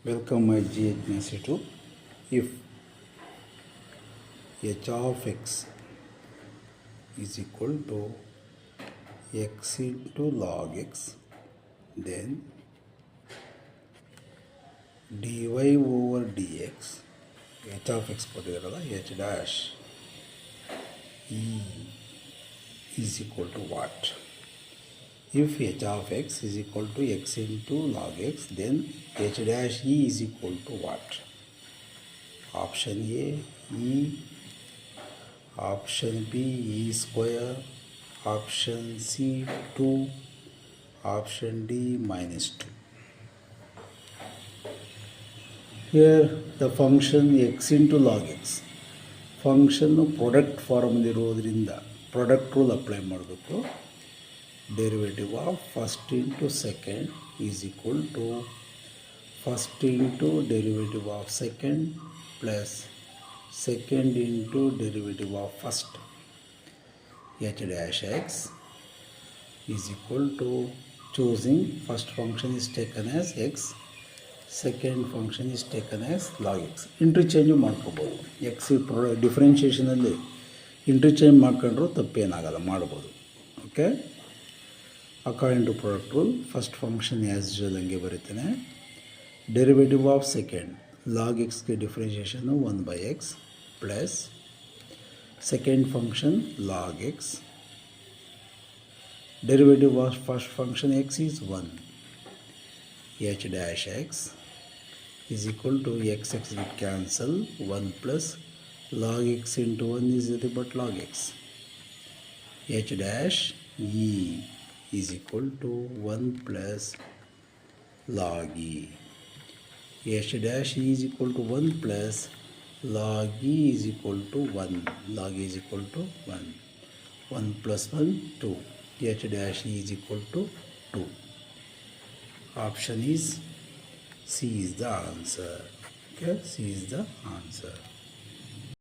Welcome my GHNC to if h of x is equal to x into log x, then dy over dx h of x ಕೊಟ್ಟಿದ್ದಾರಲ್ಲ h dash e is equal to what? If h of x is equal to x into log x, then h dash e is equal to what? Option A, e. Option B, e square. Option C, 2. Option D, minus 2. Here the function x into log x. ಫಂಕ್ಷನ್ನು product ಫಾರ್ಮಲ್ಲಿರೋದ್ರಿಂದ product rule apply ಮಾಡಬೇಕು. Derivative of first into second is equal to first into derivative of second plus second into derivative of first h dash x is equal to choosing first function is taken as x, second function is taken as log x. Interchange ಮಾಡ್ಕೋಬೋದು. X ಡಿಫ್ರೆನ್ಷಿಯೇಷನಲ್ಲಿ interchange ಮಾಡ್ಕೊಂಡ್ರೂ ತಪ್ಪೇನಾಗಲ್ಲ, ಮಾಡ್ಬೋದು. Okay, according to product rule first function as usual ಹಂಗೆ ಬರೀತೇನೆ. Derivative of second log ಎಕ್ಸ್ಗೆ differentiation 1/x plus second function log x. Derivative of first function x is 1. h dash x is equal to x will cancel 1 plus log x into 1 is nothing but log x. h dash e is equal to 1 plus log e. h dash e is equal to 1 plus log e is equal to 1. log e is equal to 1. 1 plus 1, 2. h dash e is equal to 2. Option is C is the answer. Okay, C is the answer.